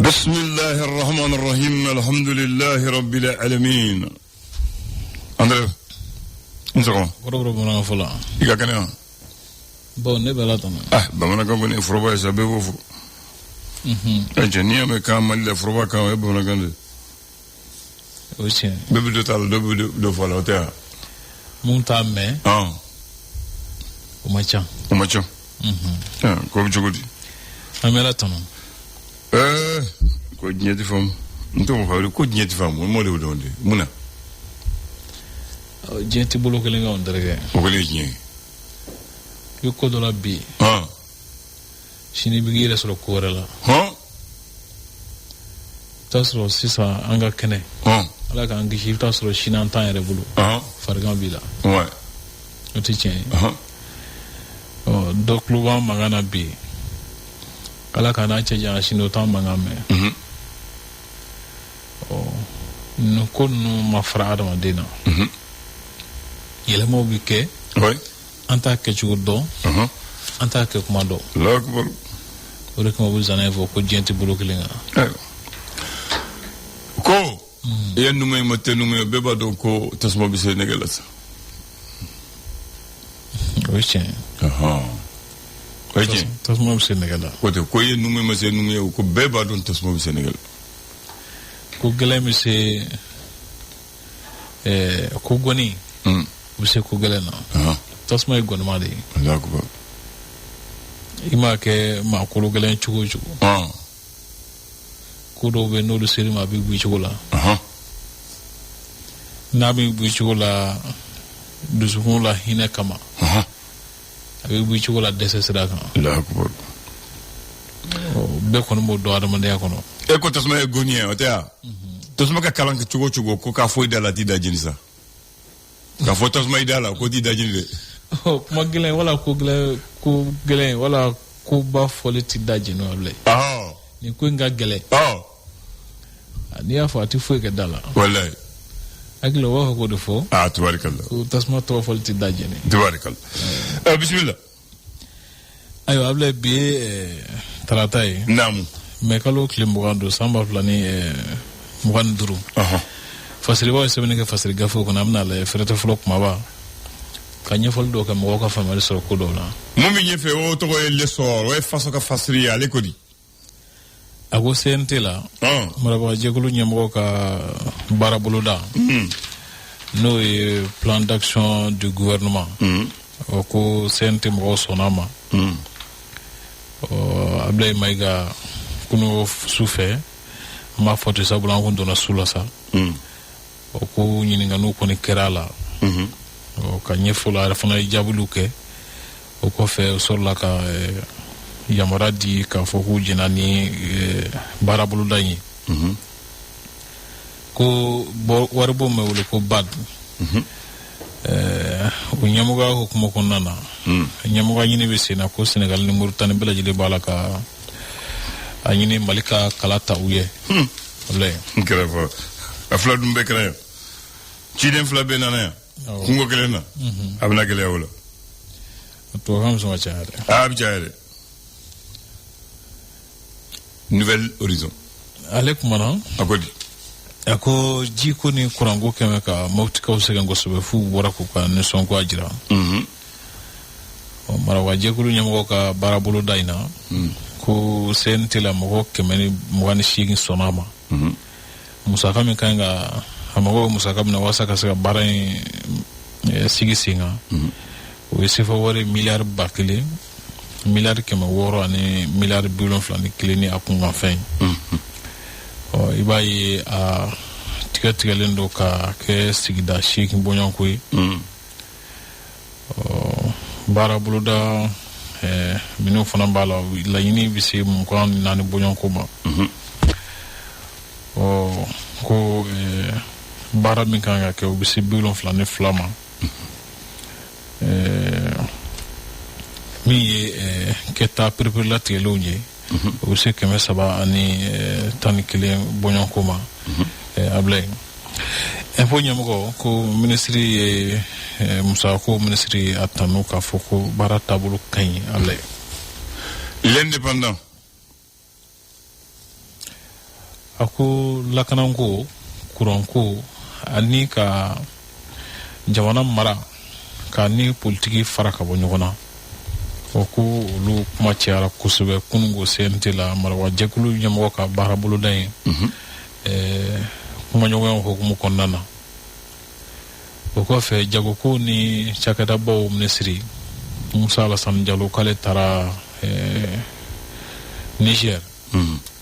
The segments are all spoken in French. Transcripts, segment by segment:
بسم الله الرحمن الرحيم الحمد لله رب العالمين. André, insoro. Boro bona fola. Iga kana. Bon ne bela tama. Bamana kan boni froba sa bebo fro. Engineer me kan mal le froba kan e bona kan. Oche. Bebe de tal do fola hotel. Munta me. Umacha. Ko bi jogodi. Amela tama. Ko nyeti fam. Nto mo ko nyeti fam mo le wonde. Muna. Jenti bolo ke lenga ondrege. O ko le nyi. Yo ko do la bi. Shini bigire solo korela. Tasro sisa anga kene. Ala ka angi shifta solo shinan tan yere bulu. Fargan bila. Ouais. O ti chen. Do kluba magana bi. Ala ka na cheja shino tan mangame. No konu mafra adama dina. Yelemo bi ke. Ouais. Anta ke chudo. Anta ke kumado. Lakbar. Ore ko bu zana evo ko jenti bulu kelinga. Ko ya nume mate nume beba do ko tasma bi se negelas. Oche. Oche. Tasma bi se negala. Ko ye nume mate nume ko beba do tasma bi se negal. Ko gele mi se ko goni. Bise ko gele na. Tasma e goni ma de. Lakbar. Ima ke ma ko gele chugo. Kudo be no seri ma bi buichola na bi buichola dusukula hina kama abi buichola desesra kan la akbar be kono mo do adama de kono e ko tasma e gonie o tea tasma ka kalanka chugo ko ka foi dala ti da jinisa ka fo tasma idala ko ti da jinile kuma gele wala ko gele wala ko ba fole ti da jino le ni ko nga gele ni ya fa ti fo ke dala wallahi aglo wa ko do fo tabarakallah ko tasma to fol ti dajene tabarakallah bismillah ayo able bi taratay namu me kalo klimugando samba plani muganduru fasiri wa sebene ke fasiri gafo ko namna le frete flok maba kanye fol do ka mo ka famale so ko do la mumi nyefe o to ko le so o faso ka fasiri ya le ko di ago sente la maraba jegulu nyamo ka barabuluda no plan d'action du gouvernement ko sente mo sonama ablay maiga kuno souffert ma foto sabula ko dona sulasa ko nyininga no ko ni kerala o ka nyefula rafana jabuluke o ko fe sorla ka yamaradi ka foku jinani barabulu dani ko warbo mewle ko bad unyamuga hukumo kunana nyamuga nyini besina ko Senegal ni Mauritanie bela jile balaka anyini malika kalata uye le grave afla dumbe kra ci dem fla benana kungo kelena abna kele wala to ham so chaare Nouvel Horizon. Alek mana akodi ako jiko ni kurango keme ka mauti ka usega ngosobe fu bora ko ka ne sonko ajira o mara waje kulu nyamo ka barabulu daina ko sente la mo kemeni mwani shigi sonama musaka mi kanga amago musaka na wasaka saka barai sigi singa o sefa wore milliard bakile milliard kema woro ani milliard billion flani klini akunga fen ibayi a tika lendo ka ke sigida shiki bonyan koy bara buluda minu fana bala la yini bisi mun ko nani bonyan ko ba ko bara min kanga ke bisi billion flani flama mi keta prepare teloje o se keme saba ani tani kile bonyon koma ablay info nyamgo ko ministry musa ko ministry atanu ka foko barata bulu kany ablay l'indépendant ako lakananko kuranko ani ka jamana mara ka ni politiki fara ka bɔ ɲɔgɔn na o ko olu kuma cayara kosɛbɛ kunungo CNT la marawa jɛkulu ɲɛmɔgɔ ka baara boloda ye kuma ɲɔgɔnya hukumu kɔnɔna na o kɔfɛ jagoko ni cakɛdabaw minisiri Musa Alassane Diallo k'ale taara Niger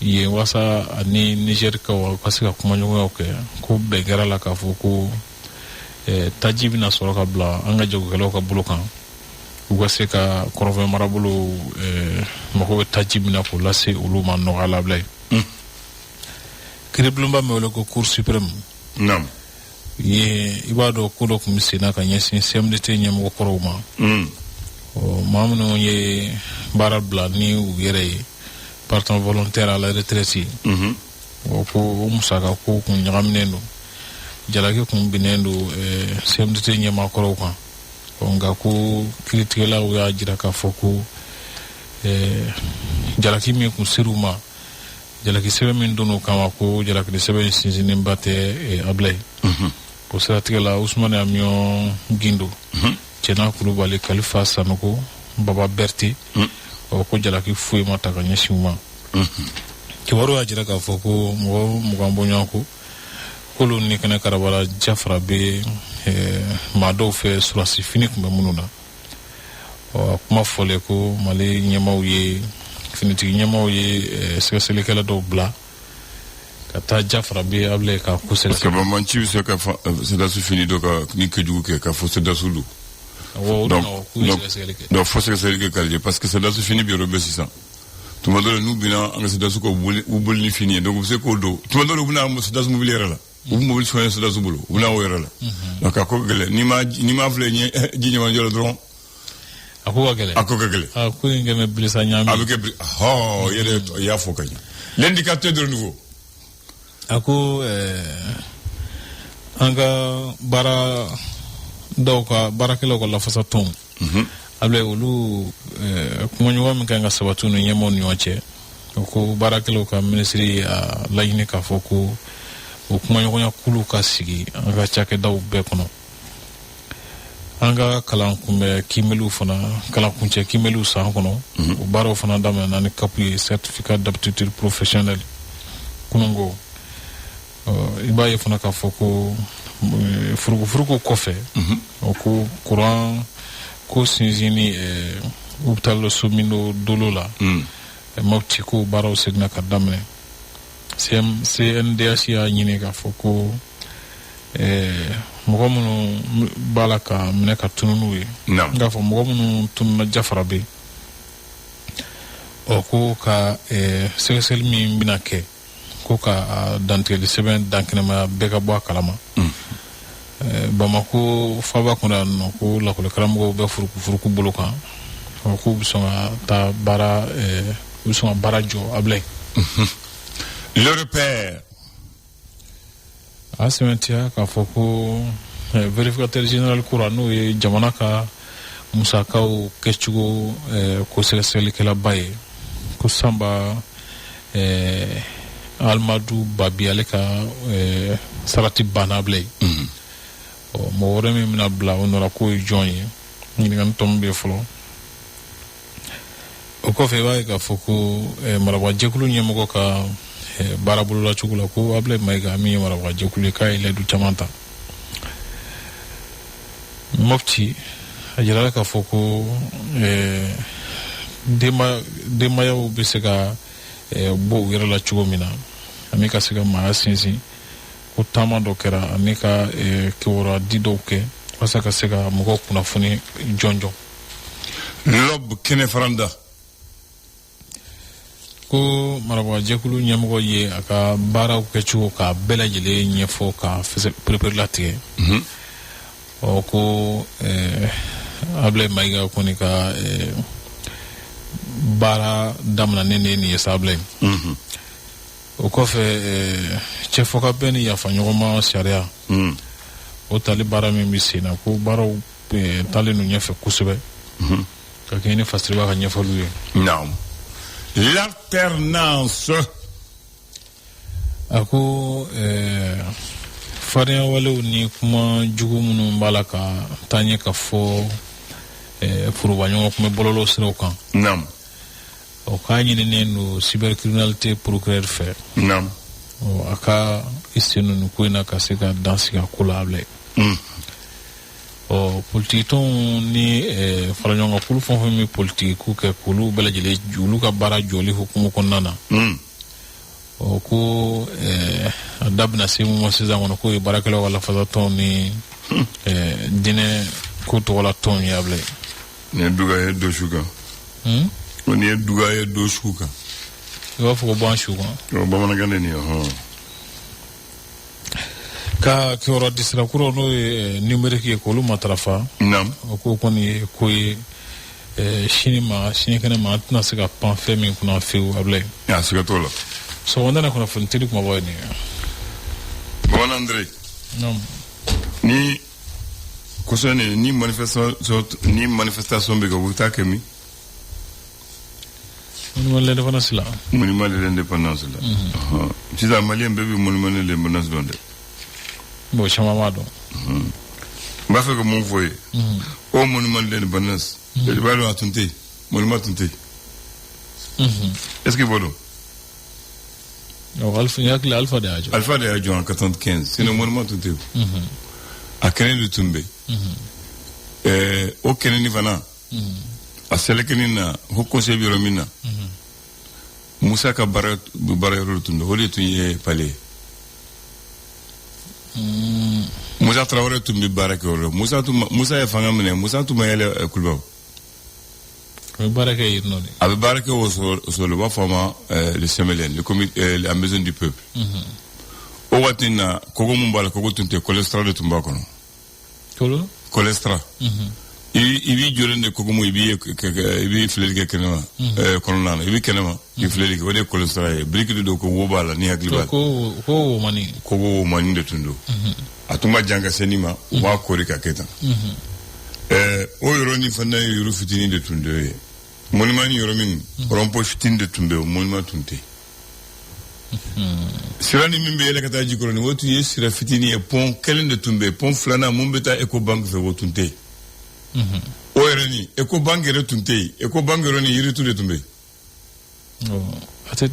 ye wasa ani Niger ka se ka kuma ɲɔgɔnyaw kɛ ko bɛɛ kɛra la k'a fɔ ko taji bɛna sɔrɔ ka bila an ka jagokɛlaw ka bolo kan u ka se ka kɔrɔnfɛ marabolo mago bɛ taji bɛna k'o lase olu ma nɔgɔya labila ye kiiribulonba min wele ko Cour suprême ye i b'a dɔn ko dɔ tun bɛ senna ka ɲɛsin CMDT ɲɛmɔgɔ kɔrɔw ma maa minnu ye baara bila ni u yɛrɛ ye partant volontaire à la retraite o ko o musaka ko kun ɲagaminen don jalaki kun binnen don CMDT ɲɛmaa kɔrɔw kan nka ko kiiritigɛlaw y'a jira k'a fɔ ko jalaki min kun ser'u ma jalaki sɛbɛn min donn'o kama ko jalaki sɛbɛn sinsinnenba tɛ abila ye o siratigɛ la Ousmane Amion Gindo Cɛna Kulubali Kalifa Sanogo Baba Berti ko jalaki foyi ma ta ka ɲɛsin u ma kibaru y'a jira k'a fɔ ko mɔgɔ mugan bɔɲɔgɔn ko k'olu ni kɛnɛ karabala jafara bɛ maa dɔw fɛ surasi fini tun bɛ minnu na kuma fɔlen ko Mali ɲɛmaaw ye finitigi ɲɛmaaw ye sɛgɛsɛgɛlikɛla dɔw bila ka taa jafara bɛ abila ka ko sɛgɛsɛgɛ. Parce que Mamanci bɛ se ka sɛdasi fini dɔ ka ni kojugu kɛ ka fɔ sɛdasiw don. Donc fo sɛgɛsɛgɛli kɛ k'ale parce que sɛdasi fini bɛ yɔrɔ bɛɛ sisan. Tuma dɔ la n'u bɛna an ka sɛdasi ka u boli ni fini ye donc u bɛ se k'o don tuma dɔ la u bɛna sɛdasi mobili yɛrɛ la u bɛ mobili sonya sɛdasi bolo u bɛna o yɛrɛ la donc a ko ka gɛlɛn n'i ma filɛ ji ɲɛmajɔ la dɔrɔn a ko ka gɛlɛn a ko ka gɛlɛn a ko in kɛmɛ bilisa ɲaami a bɛ kɛ yɛrɛ y'a fɔ ka ɲɛ l'indicateur de nouveau a ko an ka baara dɔw ka baarakɛlaw ka lafasa tɔn abila olu kumaɲɔgɔn min kan ka sabati ni ɲɛmaaw ni ɲɔgɔn cɛ ko baarakɛlaw ka minisiri a laɲini k'a fɔ ko o kumaɲɔgɔnya kulu ka sigi an ka cakɛdaw bɛɛ kɔnɔ an ka kalan kunbɛ kimeliw fana kalan kuncɛ kimeliw san kɔnɔ o baaraw fana daminɛna ni CAP ye certificat d'aptitude professionnelle kunungo i b'a ye fana k'a fɔ ko furugufurugu kɔfɛ o ko courant ko sinsinni hôpital Somindo Dolo la Mopti ko baaraw seginna ka daminɛ CNDH y'a ɲini k'a fɔ ko mɔgɔ minnu b'a la ka minɛ ka tunu n'u ye k'a fɔ mɔgɔ minnu tununa jafara bɛ ko ka sɛgɛsɛgɛli min bɛna kɛ ko ka dantigɛli sɛbɛn dankɛnɛmaya bɛɛ ka bɔ a kalama Bamako faba kɔnɔ yan nɔ ko lakɔli karamɔgɔw bɛ furuku bolo kan k'u bɛ sɔn ka taa baara u bɛ sɔn ka baara jɔ abila le repère a sɛbɛntiya k'a fɔ ko vérificateur général kura n'o ye jamana ka musakaw kɛcogo ko sɛgɛsɛgɛlikɛlaba ye ko Samba Almadu Babi ale ka sarati banna abila ye mɔgɔ wɛrɛ min bɛna bila o nɔra k'o ye jɔn ye ɲininkali tɔ min bɛ fɔlɔ o kɔfɛ i b'a ye k'a fɔ ko marabagajɛkulu ɲɛmɔgɔ ka baara bolola cogo la ko Ablaye Mayiga min ye marabagajɛkulu ye k'a ye layidu caman ta Mopti a jirala k'a fɔ ko denbayaw bɛ se ka bɔ u yɛrɛ la cogo min na ani ka se ka maaya sinsin ko taama dɔ kɛra ani ka kibaruya di dɔw kɛ walasa ka se ka mɔgɔw kunnafoni jɔn jɔn lob kɛnɛ faranda ko marabagajɛkulu ɲɛmɔgɔ ye a ka baaraw kɛcogo k'a bɛɛ lajɛlen ɲɛfɔ ka perepere latigɛ ko Ablaye Mayiga kɔni ka baara daminɛnen de ye nin ye sa Ablaye o kɔfɛ cɛfɔka bɛɛ ni yafaɲɔgɔnma sariya o tali baara min bɛ sen na ko baaraw talen don ɲɛfɛ kosɛbɛ ka kɛ ni fasiriba ka ɲɛfɔliw ye l'alternance ako farinya walew ni kuma jugu minnu b'a la ka taa ɲɛ ka fɔ furubaɲɔgɔn kun bɛ bɔlɔlɔ siraw kan. Naam. O k'a ɲininen don cybercriminalité procureur fɛ. Naam. A ka i sen nin ko in na ka se ka dan sigi a ko la bilen. Politikitɔnw ni faraɲɔgɔnkakulu fɛn o fɛn bɛ politikiw kɛ k'olu bɛɛ lajɛlen olu ka baara jɔli hukumu kɔnɔna na. Ko a da bɛna se mun ma sisan kɔnɔ k'o ye baarakɛlaw ka lafasatɔnw ni diinɛ ko tɔgɔla tɔnw ye bilen. Ni ye duga ye do su kan. Ni ye duga ye do su kan. I b'a fɔ ko bɔ an su kan. Bamanankan de nin ye ka kiyɔrɔ disirakuraw n'o ye numérique ye k'olu matarafa. Naam. O ko kɔni ye ko ye sini kɛnɛ ma an tɛna se ka pan fɛn min kunna fewu a bilen. A siga t'o la. Sɔgɔmada na kunnafoni teli kumabɔ ye nin ye. Bamanan Andre. Naam. Ni kosɔn ni manifestation bɛ kɛ u bɛ taa kɛ min? Monument de l'indépendance la. Monument de l'indépendance la. Sisan Maliyɛn bɛɛ bɛ monument de l'indépendance dɔn dɛ. Bon caman b'a dɔn. N b'a fɛ ka mun fɔ ye. O monument de l'indépendance. I b'a dɔn a tun tɛ yen. Monument tun tɛ yen. Est-ce que i b'o dɔn? Alpha de y'a jɔ. Alpha de y'a jɔ en 95. Sinon monument tun tɛ yen. A kɛnɛ de tun bɛ yen. O kɛnɛ nin fana. A sɛlɛkɛnin na o conseil bɛ yɔrɔ min na. Musa ka baara yɔrɔ tun don o de tun ye palais. Musa Traoré tun bɛ baara kɛ yɔrɔ. Musa ye fanga minɛ. Musa tun ma yɛlɛ kulubaw. A bɛ baara kɛ yen nɔ de. A bɛ baara kɛ o sɔrɔ u b'a fɔ a ma le CMLN, la maison du peuple. O waati na kogo mun b'a la kogo tun tɛ cholesterol de tun b'a kɔnɔ. Kolo? Cholesterol. I b'i jɔlen de kogo mun i b'i filɛli kɛ kɛnɛma kɔnɔna na i b'i kɛnɛma i filɛli kɛ o de ye cholesterol ye biriki de don ko wo b'a la ni hakili b'a la. Ko womani. Kogo womani de tun don. A tun ma jan ka se nin ma u b'a kori ka kɛ tan. O yɔrɔ nin fana ye yɔrɔ fitinin de tun don ye. Monument ni yɔrɔ min rond-point fitinin de tun bɛ o monument tun tɛ. Sira ni min bɛ yɛlɛ ka taa Jikɔrɔ ni o tun ye sira fitinin ye pont kelen de tun bɛ pont filanan mun bɛ taa Ecobank fɛ o tun tɛ. O yɛrɛ ni Ecobank yɛrɛ tun tɛ yen Ecobank yɔrɔ ni yiritu de tun bɛ yen. A tɛ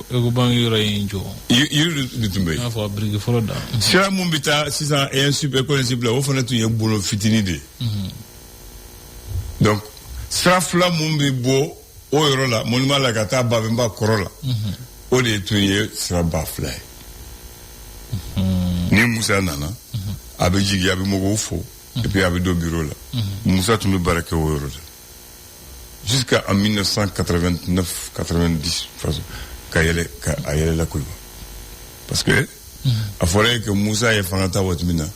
Ecobank yɔrɔ in jɔ. Yiri de tun bɛ yen. I n'a fɔ a biriki fɔlɔ da. Sira mun bɛ taa sisan école la o fana tun ye bolo fitinin de ye. Donc sira fila mun bɛ bɔ o yɔrɔ la monument la ka taa Babemba kɔrɔ la o de tun ye sira ba fila ye. Ni Musa nana a bɛ jigin a bɛ mɔgɔw fo et puis a bɛ don bureau la. Musa tun bɛ baara kɛ o yɔrɔ la jusqu'à 1989-90 ka yɛlɛla Koloba parce que a fɔra ye que Musa ye fanga ta waati min na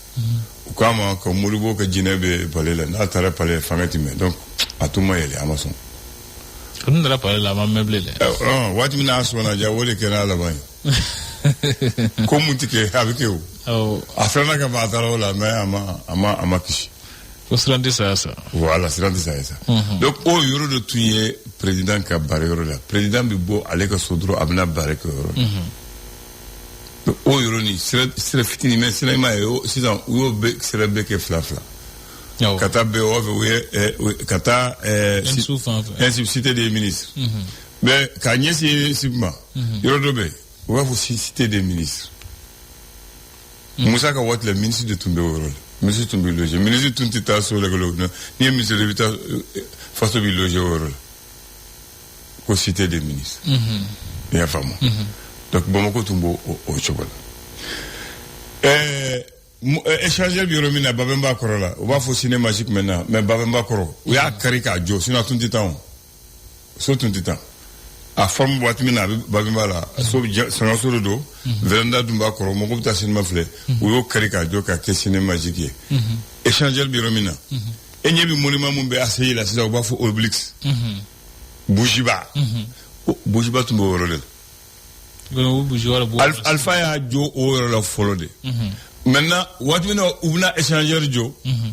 u k'a ma ka Modibo ka jinɛ bɛ palais la n'a taara palais fanga tɛ mɛn donc a tun ma yɛlɛ a ma sɔn. O tun taara palais la a ma meublé dɛ. Waati min na a sɔnna ja o de kɛra a laban ye. Ko mun tɛ kɛ a bɛ kɛ o. A filanan ka ban a taara o la mais a ma kisi. Ko siran tɛ saya sa. Voilà siran tɛ saya sa. Donc o yɔrɔ de tun ye président ka baara yɔrɔ la président bɛ bɔ ale ka so dɔrɔn a bɛna baara kɛ yɔrɔ la. Donc o yɔrɔ ni sira fitinin mais sira ma ye sisan u y'o sira bɛɛ kɛ fila fila. Ka taa bɛɛ o fɛ u ye ka taa cité des ministres. Mais k'a ɲɛsin SIP ma yɔrɔ dɔ bɛ u b'a fɔ cité des ministres. Musa ka waati la ministre de tun bɛ o yɔrɔ la. Ministre tun bɛ loger ministre tun tɛ taa so la n'i ye ministre de bɛ taa faso bɛ loger o yɔrɔ la ko cité des ministres. I y'a faamu. Donc Bamako tun b'o cogo la. Échangeur bi yɔrɔ min na Babemba kɔrɔ la u b'a fɔ ciné magique maintenant mais Babemba kɔrɔ u y'a kari k'a jɔ sinon a tun tɛ taa o so tun tɛ taa a forme waati min na a bɛ Babemba la so sɛŋɛso de don véranda dun b'a kɔrɔ mɔgɔw bɛ taa cinéma filɛ u y'o kari k'a jɔ k'a kɛ ciné magique ye échangeur bi yɔrɔ min na e ɲɛ bɛ monument mun bɛ ACI la sisan u b'a fɔ Obélix Bourguiba Bourguiba tun b'o yɔrɔ de la Alpha y'a jɔ o yɔrɔ la fɔlɔ de. Maintenant waati min na u bɛna échangeur jɔ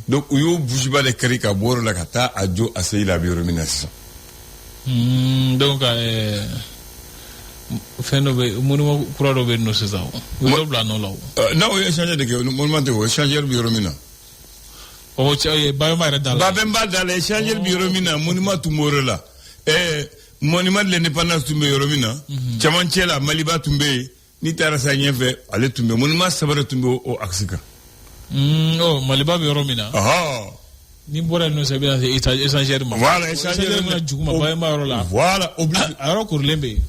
donc u y'o Bourguiba de kari ka bɔ o yɔrɔ la ka taa a jɔ ACI la a bɛ yɔrɔ min na sisan. Donc Fenobe, monument Kurado no Cesao. We don't plan no law. Now we change the monument, we change your Biromina. Oh, Biomara Dalla. Babemba Dalla, change Biromina, monument to Morella. Monument de l'indépendance to Biromina, Chamanchela, Maliba Tumbe, Nitara Sanyefe, Ale Tumbe, monument Sabara Tumbo or Axika. Oh, Maliba Biromina. Aha. Nimbora no sabia essentiel. Voilà, essentiel. Voilà,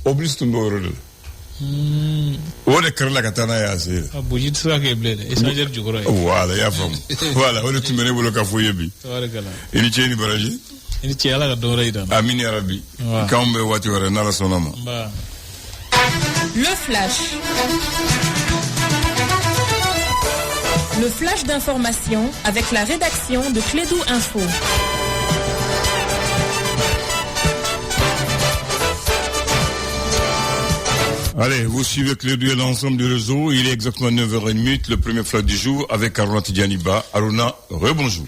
oblige to Morella. What a curl like a Tana Yasi. A Bujit Sake blade, essential Jugora. Voilà, yeah, from. Voilà, what to many look for you be. Any chain Baraji? In Chiala Dorada. Amini Arabi. Come be what you are another sonoma. Le flash. Le flash d'information avec la rédaction de Clédou Info. Allez, vous suivez Clédou et l'ensemble du réseau. Il est exactement 9h30, le premier flash du jour avec Aruna Tidjaniba. Aruna, rebonjour.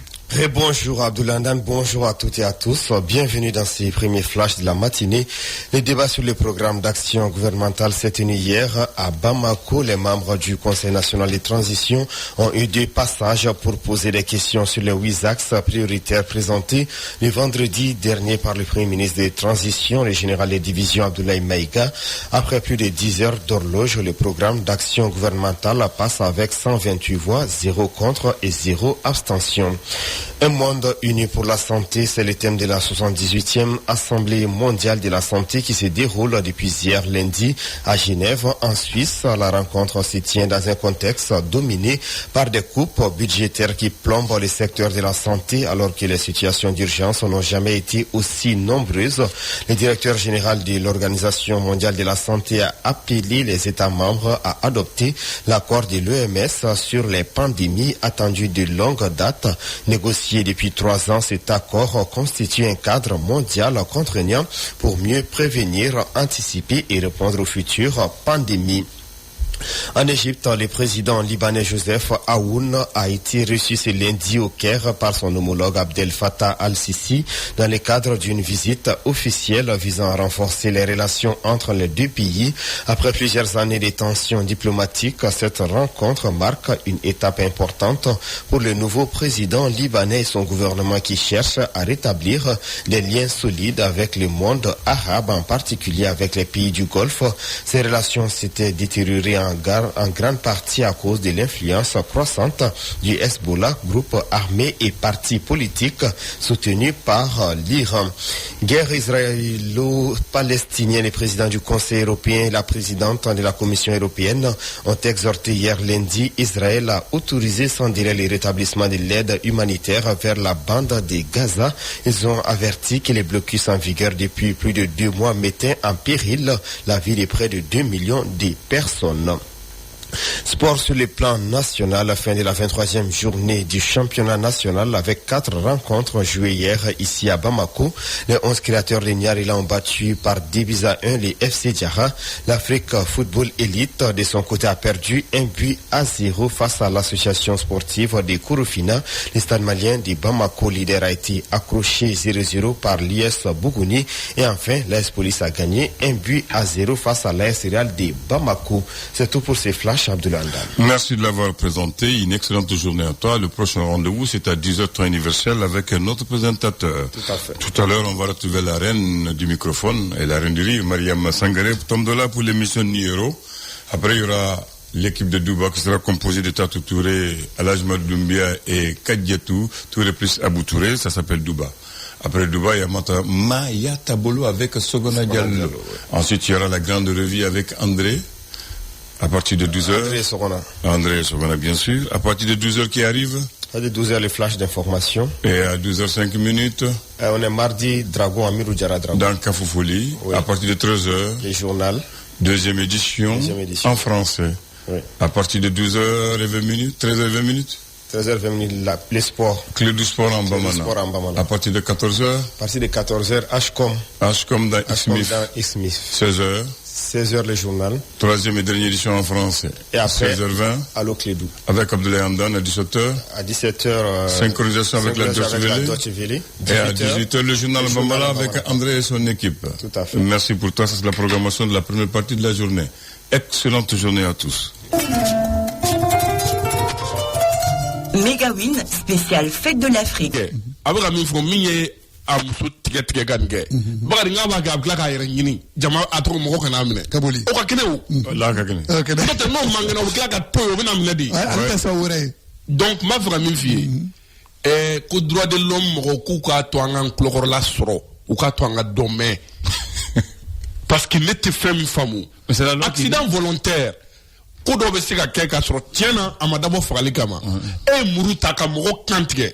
Bonjour Abdoulandan, bonjour à toutes et à tous. Bienvenue dans ces premiers flashs de la matinée. Les débats sur le programme d'action gouvernementale s'est tenu hier à Bamako. Les membres du Conseil national de transition ont eu 2 passages pour poser des questions sur les 8 axes prioritaires présentés le vendredi dernier par le Premier ministre de transition, le général de division Abdoulaye Maïga. Après plus de 10 heures d'horloge, le programme d'action gouvernementale passe avec 128 voix, 0 contre et 0 abstention. Un monde uni pour la santé, c'est le thème de la 78e Assemblée mondiale de la santé qui se déroule depuis hier lundi à Genève, en Suisse. La rencontre se tient dans un contexte dominé par des coupes budgétaires qui plombent le secteur de la santé alors que les situations d'urgence n'ont jamais été aussi nombreuses. Le directeur général de l'Organisation mondiale de la santé a appelé les États membres à adopter l'accord de l'OMS sur les pandémies attendues de longue date. Négocié depuis 3 ans, cet accord constitue un cadre mondial contraignant pour mieux prévenir, anticiper et répondre aux futures pandémies. En Égypte, le président libanais Joseph Aoun a été reçu ce lundi au Caire par son homologue Abdel Fattah al-Sisi dans le cadre d'une visite officielle visant à renforcer les relations entre les deux pays. Après plusieurs années de tensions diplomatiques, cette rencontre marque une étape importante pour le nouveau président libanais et son gouvernement qui cherche à rétablir des liens solides avec le monde arabe, en particulier avec les pays du Golfe. Ces relations s'étaient détériorées en grande partie à cause de l'influence croissante du Hezbollah, groupe armé et parti politique soutenu par l'Iran. Guerre israélo-palestinienne, le président du Conseil européen et la présidente de la Commission européenne ont exhorté hier lundi Israël à autoriser sans délai le rétablissement de l'aide humanitaire vers la bande de Gaza. Ils ont averti que les blocus en vigueur depuis plus de 2 mois mettaient en péril la vie de près de 2 millions de personnes. Sport sur le plan national, fin de la 23e journée du championnat national avec 4 rencontres jouées hier ici à Bamako. Les 11 créateurs de Niarila ont battu par 2-1 les FC Diarra. L'Afrique Football Elite de son côté a perdu 1-0 face à l'association sportive de Kouroufina. Le stade malien de Bamako leader a été accroché 0-0 par l'IS Bougouni. Et enfin, l'AS Police a gagné 1-0 face à l'AS Real de Bamako. C'est tout pour ces flashs. Merci de l'avoir présenté. Une excellente journée à toi. Le prochain rendez-vous, c'est à 10h universel avec notre présentateur. Tout à fait. Tout à l'heure, on va retrouver la reine du microphone et la reine du rire, Mariam Sangaré, Tomdola pour l'émission Niero. Après, il y aura l'équipe de Douba qui sera composée de Tatou Touré, Alajma Doumbia et Kadjetou, Touré plus Abou Touré. Ça s'appelle Douba. Après Douba, il y a Maya Tabolo avec Sogona Diallo. Ensuite, il y aura la grande revue avec André. À partir de 12h. André Sogona, bien sûr. À partir de 12h qui arrive. À 12h, les flashs d'information. Et à 12h05 minutes. On est mardi, Dragon, Amirou Diarra Dragon. Dans Kafoufoli. Oui. À partir de 13h. Les journaux. Deuxième édition. En français. Oui. À partir de 12h20 minutes. 13h20 minutes. 13h20 minutes, les sports. Clé du sport en Bamana. À partir de 14h. À partir de 14h, HCOM. HCOM dans Ismith. 16h. 16h le journal. Troisième et dernière édition en français. Et après, 16h20. Allo Clédou. Avec Abdoulaye Hamdan à 17h. À 17h. Synchronisation avec la Deutsche Welle. Et à 18h, le journal Bambala avec André et son équipe. Tout à fait. Merci pour toi. C'est la programmation de la première partie de la journée. Excellente journée à tous. Megawin spécial fête de l'Afrique. Avec ami fo minye amuso tige gange. Bakari nga ba ga glaka yere nyini. Jama atro mo ko na mine. Kaboli. O ka kene o. Là ka kene. Ok. Peut-être non mangena o glaka to o bina mine di. Alta sa wure. Donc ma fra min fie. Ko droit de l'homme mo ko ka to an klokor la soro. O ka to an domaine. Parce qu'il était fait une femme. Mais c'est la loi accident volontaire. Ko do be se ka kɛ ka sɔrɔ tiɲɛna a ma dabɔ fagali kama e muru ta ka mɔgɔ kan tigɛ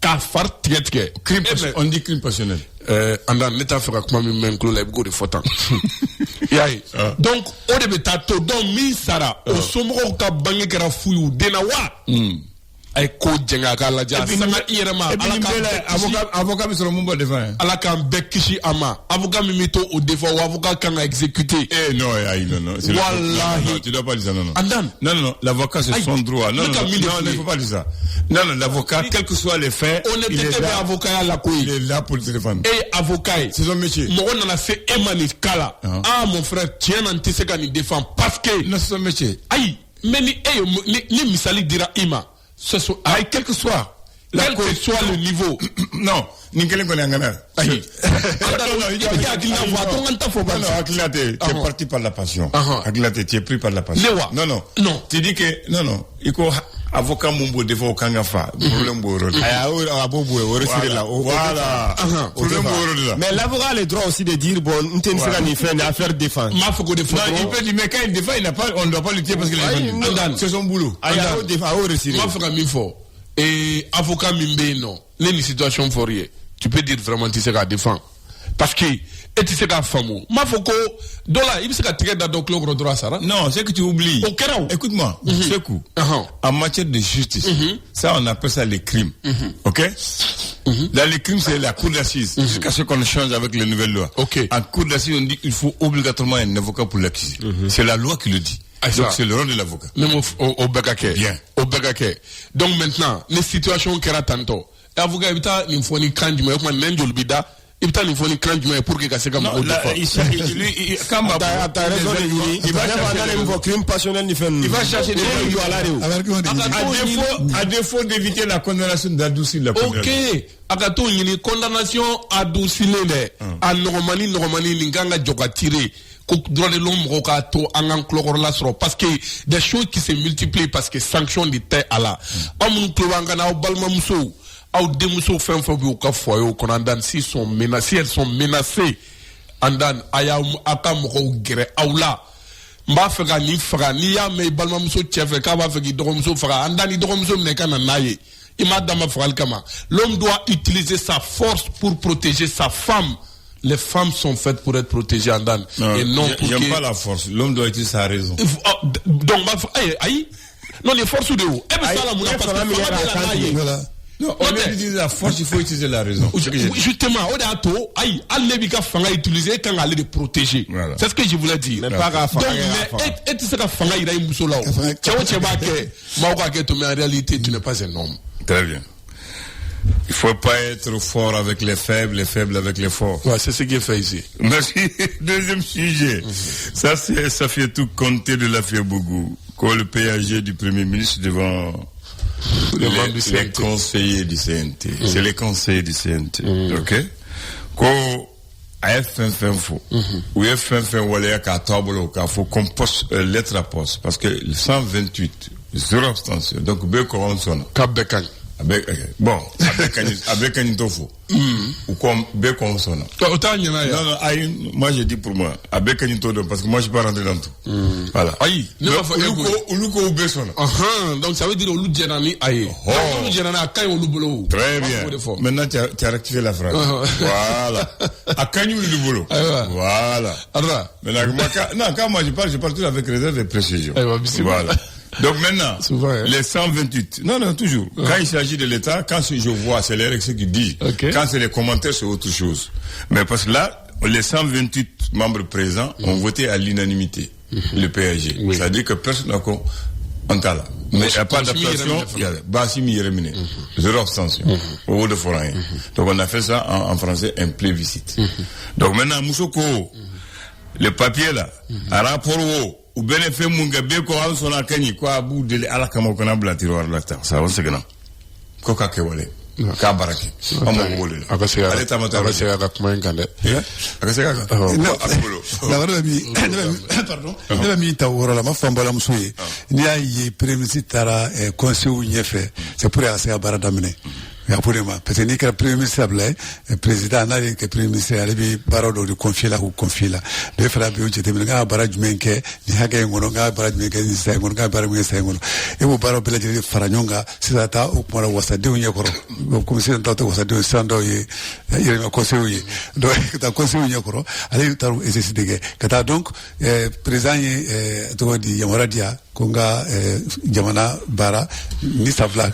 k'a fari tigɛ crime on dit crime passionnel. Andan ne t'a fɛ ka kuma min mɛn kulo la i bɛ k'o de fɔ tan y'a ye donc o de bɛ taa to donc min sara o somɔgɔw ka bange kɛra fu y'u den na wa a ye ko jɛngɛ a k'a lajɛ a sanga i yɛrɛ ma ala k'an avocat bɛ sɔrɔ mun b'o défend ala k'an bɛɛ kisi a ma avocat min bɛ to o défend o avocat kan ka exécuter non ayi non wallahi tu dois pas dire ça non Andan non l'avocat c'est son droit non il faut pas dire ça non l'avocat quels que soient les faits il est là avocat la koyi il est là pour te défendre et avocat c'est son métier mɔgɔ nana se e ma nin kala mon frère tiɲɛ na n tɛ se ka nin défendre parce que non c'est son métier ayi mais ni e ni misali dira i ma quel que soit le niveau non ni kelen kɔni an kana ayi hakilina tɛ tu es parti par la passion hakilina tɛ tu es pris par la passion non tu dis que non i ko avocat mun b'o défend o kan ka fa problème b'o yɔrɔ de la a b'o b'o yɔrɔ siri la voilà problème b'o yɔrɔ de la mais l'avocat a le droit aussi de dire bon n tɛ se ka nin fɛn nin affaire défense m'a fɔ ko de fɔ non il peut dire mais quand il défend on ne doit pas lutter parce qu'il est c'est son boulot a y'o resiri m'a fɔ ka min fɔ avocat min bɛ yen nɔ ne ni situation fɔr'i ye tu peux dire vraiment tu sais qu'à défendre parce que et tu sais qu'à famo m'a fɔ ko dɔ la i bɛ se ka tigɛ da dɔ kulo kɔrɔ dɔrɔn a sara non c'est que tu oublies o kɛra o écoute-moi Sekou en matière de justice ça on appelle ça les crimes ok dans les crimes c'est la cour d'assises jusqu'à ce qu'on change avec les nouvelles lois en cour d'assises on dit il faut obligatoirement un avocat pour l'accuser c'est la loi qui le dit. Donc c'est le rôle de l'avocat. Au Bekake. Bien. Au Bekake. Donc maintenant, les situations qui sont tantôt. L'avocat, il a une fois une crainte du moyen, il a une fois une crainte du moyen pour que ça comme non, il va chercher des à défaut d'éviter la condamnation d'adoucir la condamnation. Ok. Akato une condamnation adoucie à normani n'inganga joka tiré. Droit de l'homme parce que des choses qui se multiplient parce que sanctions d'état à la s'ils sont menacés elles sont menacées andan aya aka moko gere awla mba feka ni fera ni ya me balma muso chefe ka ba feki dogo muso fera andani dogo muso ne kana naye ima dama fera kama l'homme doit utiliser sa force pour protéger sa femme. Les femmes sont faites pour être protégées en Dan. Et non pour j'aime pas la force. L'homme doit utiliser sa raison. Donc, aïe. Non, les forces de haut. Non, au lieu d'utiliser la force, il faut utiliser la raison. Justement, au dato, aïe, al-Nebika Fanga utiliser quand aller les protéger. Voilà. C'est ce que je voulais dire. Mais pas grave. Donc, mais, tu sais que Fanga, il a une boussole là. Mais en réalité, tu n'es pas un homme. Très bien. Il faut pas être fort avec les faibles avec les forts. Ouais, c'est ce qui est fait ici. Merci. Deuxième sujet. Ça fait tout compter de l'affaire Bougou. Quand le PAG du Premier ministre devant les conseillers du CNT. C'est les conseillers du CNT. Ok? Quand AFN faux. Ou AFN wale ka tabolo ka faut qu'on poste lettre à poste. Parce que le 128, zéro abstention. Donc, on sonne. Kabekang. Bon, avec un tofu. Ou comme Bécon sonne. Non, moi j'ai dit pour moi, avec un tofu, parce que moi je ne suis pas rentré dans tout. Voilà. Aïe, Uluko ou Besson. Donc ça veut dire Ulu Djenani Aïe. Ulu Djenani Akaï Ulu Bolo. Très bien. Maintenant tu as rectifié la phrase. Voilà. Akaï Ulu Bolo. Voilà. Maintenant, quand moi je parle toujours avec réserve et précision. Voilà. Donc maintenant, les 128, non, toujours. Quand il s'agit de l'État, quand je vois, c'est les RX qui dit. Quand c'est les commentaires, c'est autre chose. Mais parce que là, les 128 membres présents ont voté à l'unanimité le PAG. Oui. C'est-à-dire que personne n'a là. Mais il n'y a pas d'abstention, il y a Bassimi Yeremine, zéro abstention, au haut de forain. Donc on a fait ça en français, un plébiscite. Donc maintenant, Moussoko, le papier là, à rapport au bénéfice Mungabe, quoi, on s'en a gagné, quoi, à bout de la Kamakona Blatiroir là, ça va se gagner. Quoi que wale. Ka baraki amo wole ale tamata aka se ka kuma ngande aka se ka la wala mi pardon ne mi ta wora la ma famba la musuye ni ayi premier tara conseil ñefe c'est pour asa ya bara damine ya pour moi parce que ni ka premier ministre blay président na que premier ministre ale bi barado de confier la ou confier la de fera bi ujete mi nga bara jumenke ni haga ngono nga bara jumenke ni sa ngono nga bara mu sa ngono e bo bara bela je faranyonga sisa ta o para wasa de unye koro comme si on t'a wasa de sando ye ire ma conseil do ta conseil unye koro ale taru exercice kata donc président to di yamaradia konga jamana bara ni savla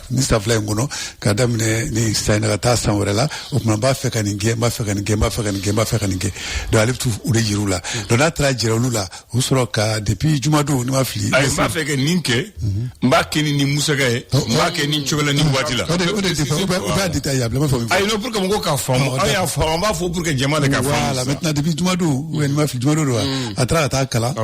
ngono kadamne ni sayna ta sanwrela o mamba feka ninge ma feka ninge do aliftu ure jirula do na tra jirula usroka depuis jumado ni ma fili ay ma feka ninke mbake ni musagae mbake ni chogola ni watila o ba détaillable ma fami ay no pour que mon ka famo ay a famo ba faut pour que jamana ka famo voilà maintenant depuis jumado ni ma fili jumado do atra ta kala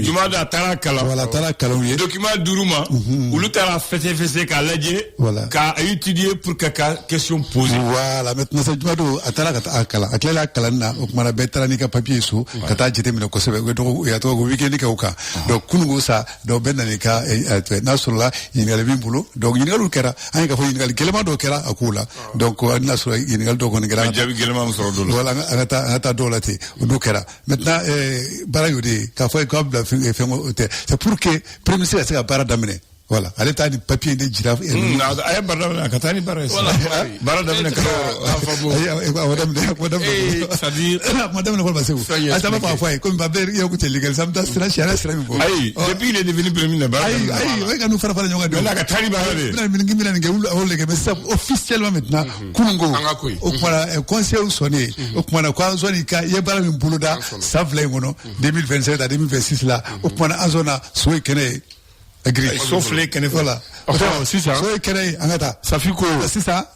jumado atra kala voilà tara kalonye document duruma ou le tara fete ka laje ka étudier pour que question posée voilà maintenant ça jumado atara kala aklela kala na okmana betra ni ka papier so kata jete mi ko sebe do ya to go weekend ka uka donc kungo sa do benna ni ka nasrullah yingal bimbulo donc yingal kera ay ka fo yingal kelema do kera akula donc nasrullah yingal do ko ni gara jabi gelema mo so do voilà ata do lati do kera maintenant barayodi ka fo ko bla c'est pour que premier ministre c'est bara damine voilà allez t'as du papier de girafe ay bara katani bara bara damine ka madame c'est-à-dire madame ne va pas se où ça va pas faire comme baber yo ko legal samta sira shara sira mi bo ay depuis il est devenu premier ministre bara ay ouais ka nous faire parler nyonga do la katani bara de mina ngi wul lege mais ça officiellement maintenant kungo o para conseil sonné o para kwa zoni ka ye bara mi buluda savle ngono 2027 à 2026 là o para azona soy kene agri sauf les kene voilà si ça soy kene angata ça fait quoi c'est ça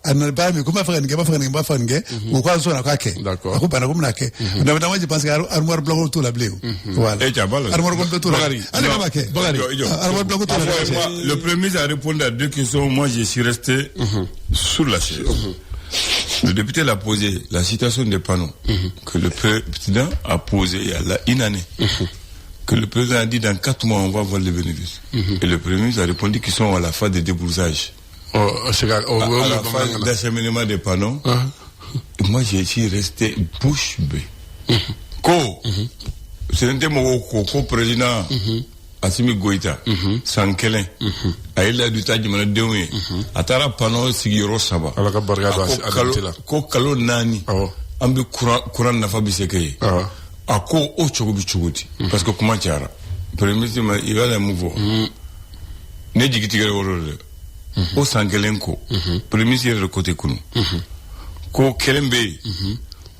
anaba mi kuma fanga ba fanga ko kwa zona kwake d'accord ko bana ko mnake na je pense que armoire blanc tout la bleu voilà armoire blanc tout la armoire blanc tout la le premier ministre a répondu à deux questions moi je suis resté sur la chaise. Le député l'a posé la situation des panneaux que le président a posé il y a une année que le président a dit dans 4 mois on va voir les bénéfices et le premier ministre a répondu qu'ils sont à la phase de déboursage à la phase d'acheminement des panneaux. Et moi je suis resté bouche bée c'était mon président Assimi Goïta Sankelen aïla du taji mana dewe atara panneau sigiro saba ala ka barga do ko kalo nani ambi kuran nafa bisekay ako o chogo bi chogoti parce que comment tiara premier ministre il va le mouveau ne jigiti gere worole o Sankelen ko premier ministre de côté kunu ko kelembe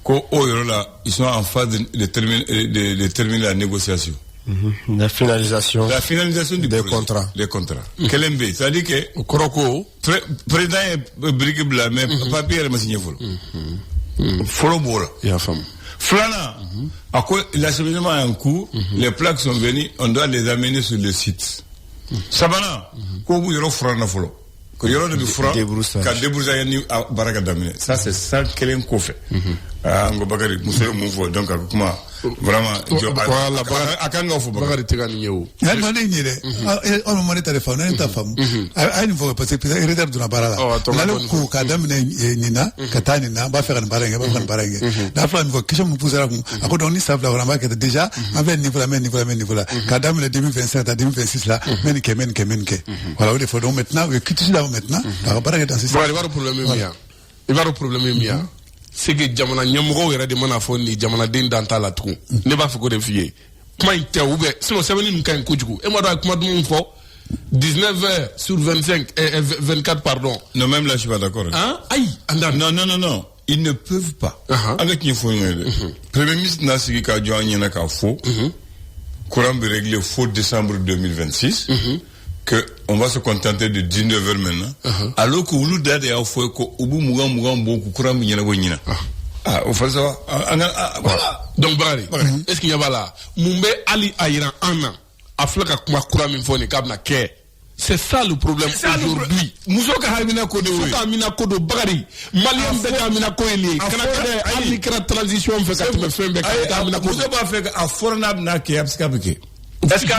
ko o yorola ils sont en phase de terminer la négociation. La finalisation des contrats. Kelembe, c'est-à-dire que Koroko président est brique blanc mais papier est signé folo. Folo bola. Ya femme. Flana. À quoi l'acheminement est en cours, les plaques sont venues, on doit les amener sur le site. Sabana, ko bu yoro frana folo. Ko yoro de fra ka débroussage ni baraka damine. Ça c'est ça kelen ko fait. Ngo bakari muso mouvo donc comment vraiment voilà akanga fo bakari tigani nyewu non ni de on mo ne téléphone on ta femme ay ni fo parce que retard duna barala la ko ka damine nina katani na ba faire barange la femme faut que je me pose là ako don ni savla vraiment que déjà avec niveau la ka damine 2025 à 2026 là men ke voilà il faut donc maintenant que tu là maintenant la barange dans ce il va le problème mia c'est que jamana nyamro yɛrɛ de mana fɔ ni jamana den dan ta la tugun ne b'a fɔ ko de fiye kuma in tɛ ou bien sinon sɛbɛnni ninnu ka ɲi kojugu e ma dɔn a kuma duman fɔ 19h sur 25 24 pardon non même là je suis pas d'accord hein ayi non ils ne peuvent pas. Avec une fois, Premier ministre n'a pas qu'à jouer un faux. Courant de régler faux décembre 2026. Que on va se contenter de 19h maintenant. Alors que vous date et faux que au bout mougan beaucoup courant mignana wanyina. Ah, au fait ça. Voilà. Donc Barry, est-ce qu'il y a pas là? Mumbe Ali Aïran Anna. Afrique a courant min fone kabna ke. C'est ça le problème aujourd'hui. Musoka Hamina Kodo. Musoka Hamina Kodo Bagari. Malien Beka Hamina Koeli. Kanakade Alikra transition fait que tu me fais Beka Hamina Kodo. Musoka fait à Fornab na ke abskabike. Est-ce qu'il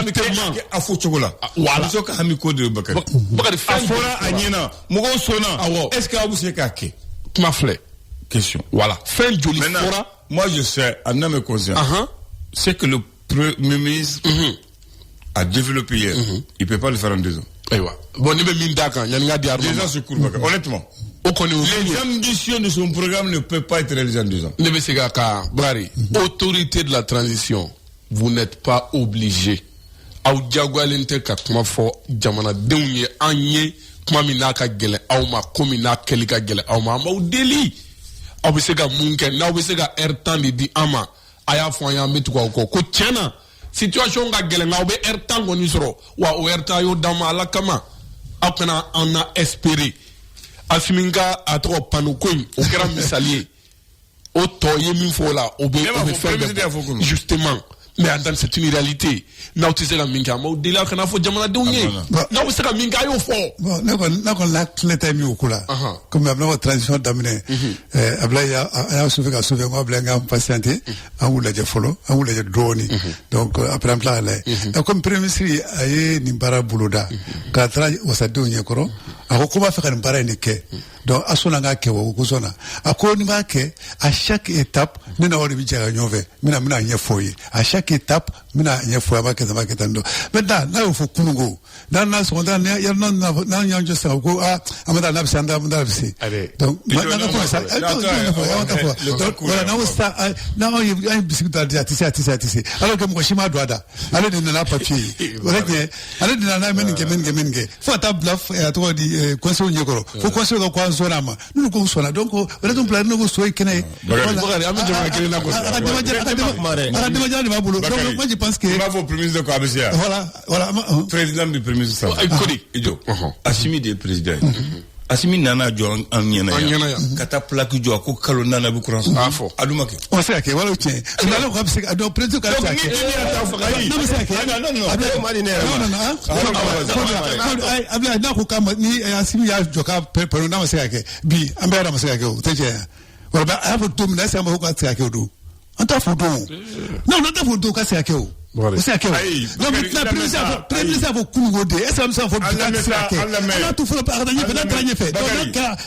a faux chocolat? Voilà. Musoka Hamina Kodo Bakari. Bagari Fora Agnena. Mugo Sona. Est-ce qu'il a vous kake? Tu m'as flé. Question. Voilà. Fin de joli Fora. Moi je sais, à me conscient. C'est que le Premier ministre a développé hier. Il ne peut pas le faire en 2 ans. Bon, il y a 2 ans sur cours. Honnêtement. Les ambitions de son programme ne peuvent pas être réalisées en 2 ans. Autorité de la transition, vous n'êtes pas obligé. Aou diagwalente ka kuma fo jamana denye anye kuma mina ka gele aw ma komina kelika gele aw ma ma deli aw bi se ka munke na bi se ka temps di ama aya fo ya metu ko tiena situation ga gele na be temps ngoni soro wa o temps yo dama ala kama apena on a espéré asiminga atro panukoy o kera misalier o toye min fo la o be faire justement. Mais Andan, c'est une réalité. Now tu sais la minka, mais au-delà qu'on a fait jamana dounie. Now tu sais la minka yo fort. Bon, n'a qu'on l'a clété mieux là. Comme la transition d'amener. Abla ya sauvé moi abla ngam patienté. On l'a déjà follow, on l'a déjà drone. Donc après un plan là. Donc comme premier ministre aye nimbara buluda. Katra wasadu nyekoro. Ako kuma faire nimbara nike. Donc asona nga ke wo kuzona. Ako nimba ke à chaque étape nina wali bijara nyove. Mina nyefoyi. À chaque étape mina nyefoyi ba ketando. Maintenant na il faut kunungo. Na secondaire ya na nyanjo sa ko amada na bisanda amada bisi. Donc na ko ça. Donc voilà na ça na il biscuit à tisi. Alors que moi shima douada. Alors de na papier. Voilà que alors de na menenge. Faut ta bluff et à toi di conseil nyekoro. Faut conseil ko Zorama. Nous nous sommes donc on a donc plan nous soyez kenai. Voilà. Moi je pense que il va vous premier ministre de Kabisia. Voilà. Président du premier ministre. Ijo. Assimi des présidents. Assimi nana jo anyana. Kata plaque jo ko kalo nana bu kuran. Afo. Adumake. On sait que voilà tiens. On a le Kabisia donc président Kabisia. Non c'est que abla na ko kama ni Assimi ya joka pero na c'est que bi ambera c'est que teje. Voilà a faut tout na c'est ma ko c'est que do. On t'a photo. Non t'a photo ka c'est que. C'est que. Non mais la président faut couper. Est-ce que ça faut on a tout fait par dernier fait. Donc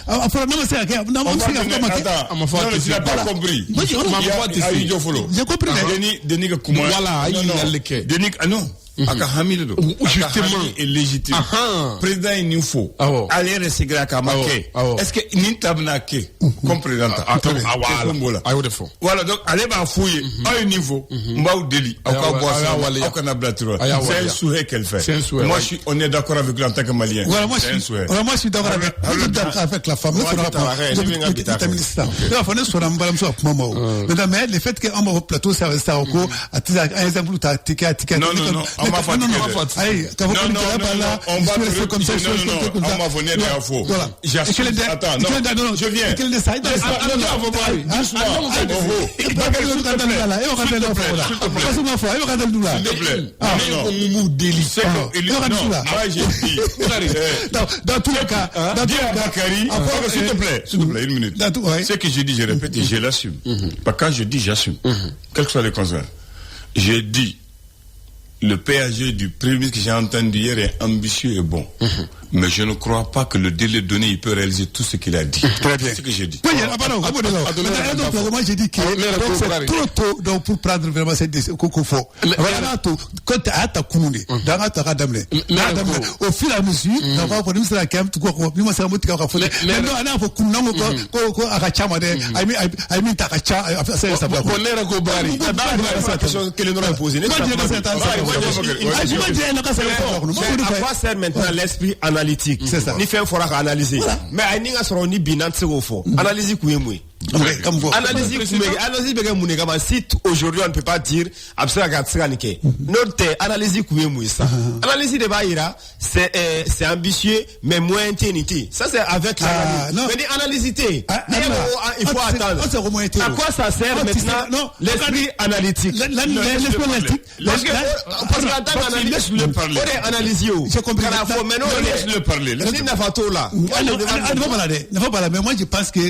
après non c'est que non c'est que tu n'as pas compris. J'ai compris. Denis comment voilà il Denis non aka hamido justement est légitime président il nous faut aller rester à Kamake est-ce que ni tabna ke comme président voilà donc aller ba fouiller à un niveau mbao deli aka boire aka na blatiro c'est un souhait qu'elle fait moi on est d'accord avec lui en tant que malien voilà moi je suis d'accord avec la femme mais le fait que on plateau ça reste encore à exemple non on va faire on va venir de l'info. Attends, non, je viens. Dans tous les cas, s'il te plaît, une minute. Ce que je dis, je répète et je l'assume. Quand je dis j'assume, quelles que soient les conséquences, je dis le PAG du premier ministre que j'ai entendu hier est ambitieux et bon. Mais je ne crois pas que le délai donné, il peut réaliser tout ce qu'il a dit. Très bien. C'est ce que j'ai dit. Moi, j'ai dit que c'est trop tôt donc, pour prendre vraiment cette décision qu'il faut. Quand tu as ta kounoune, au fur et à mesure, on va prendre la cam, tout quoi, moi, c'est un mot qui a fait. Mais non, il faut kounoune, l'esprit analytique. C'est ça. Ni fait fora analyser. Mais aïe n'inga sera ni binan se au fond. Analyser kouye moué. Si aujourd'hui on ne peut pas dire notre analyse analyse de Baïra c'est ambitieux mais moins inténité. Ça c'est avec l'analyse. Mais analyse il faut attendre. À quoi ça sert maintenant l'esprit analytique? Parce que laisse-le parler. Je comprends. Laisse-le parler. Mais moi je pense que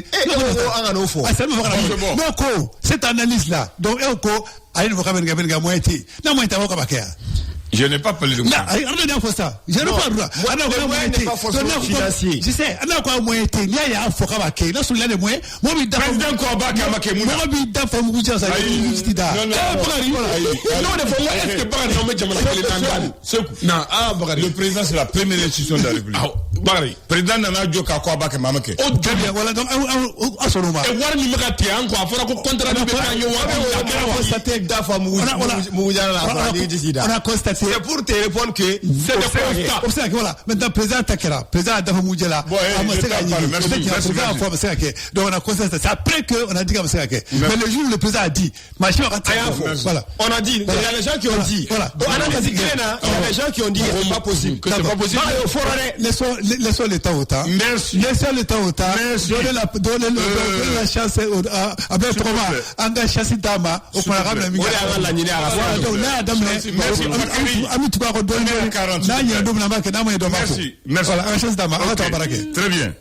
cette analyse-là, donc je n'ai pas parlé de moi. Je n'ai pas parlé. Je sais. Le président, c'est la première institution de la République. Président Nana Djoka Kwabake Mamake. Voilà, donc, on a constaté. C'est pour te répondre que c'est voilà. Maintenant, président Takera, président Adafa Moudjela, donc on a constaté. C'est après qu'on a dit comme ça. Mais le jour où le président a dit, voilà. On a dit, il y a les gens qui ont dit. Voilà. On a dit, il y a les gens qui ont dit que c'est pas possible. Que c'est pas possible. Laissons l'État au temps. Merci. Laissons l'État au temps. Donnez la chance à Ben Troma, Anga Chassi Dama, au programme de Très bien.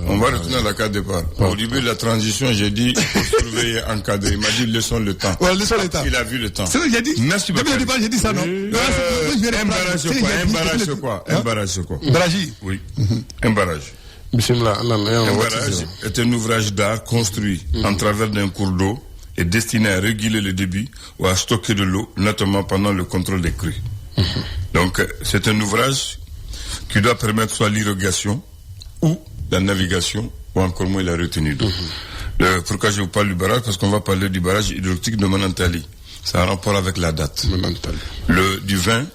On va retourner à la carte de départ. Au début de la transition, j'ai dit pour surveiller, encadrer. Il m'a dit laissons le temps. Il a vu le temps. Merci beaucoup. J'ai dit ça, non? Un barrage, c'est quoi? Oui. Un barrage. Un barrage est un ouvrage d'art construit en travers d'un cours d'eau et destiné à réguler le débit ou à stocker de l'eau, notamment pendant le contrôle des crues. Donc, c'est un ouvrage qui doit permettre soit l'irrigation ou la navigation, ou encore moins la retenue d'eau. Pourquoi je vous parle du barrage? Parce qu'on va parler du barrage hydroélectrique de Manantali. Ça a un rapport avec la date. Du 20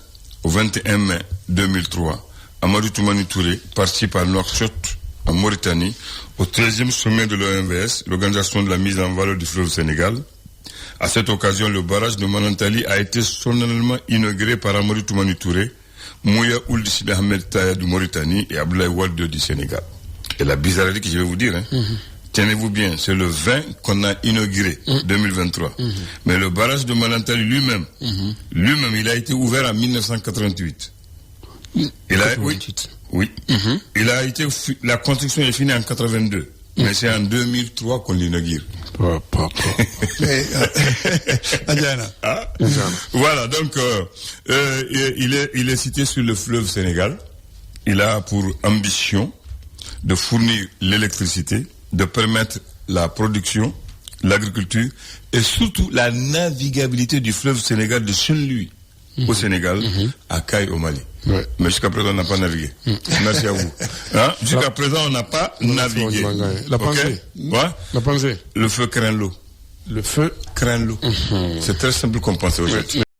au 21 mai 2003, Amadou Toumani Touré participe à Nouakchott, en Mauritanie, au 13e sommet de l'OMVS, l'Organisation de la mise en valeur du fleuve Sénégal. À cette occasion, le barrage de Manantali a été solennellement inauguré par Amadou Toumani Touré, Mouya Ould Sidi Ahmed Taya du Mauritanie et Abdoulaye Wade du Sénégal. Et la bizarrerie que je vais vous dire, tenez-vous bien, c'est le 20 qu'on a inauguré, 2023. Mais le barrage de Manantali lui-même, il a été ouvert en 1988. Oui. La construction est finie en 82. Mais c'est en 2003 qu'on l'inaugure. Voilà, donc il est cité sur le fleuve Sénégal. Il a pour ambition de fournir l'électricité, de permettre la production, l'agriculture et surtout la navigabilité du fleuve Sénégal de Saint-Louis au Sénégal à Caille au Mali. Ouais. Mais jusqu'à présent, on n'a pas navigué. Merci à vous. Jusqu'à présent, on n'a pas navigué. La pensée. La pensée. Le feu craint l'eau. Le feu craint l'eau. C'est très simple comme pensée aujourd'hui.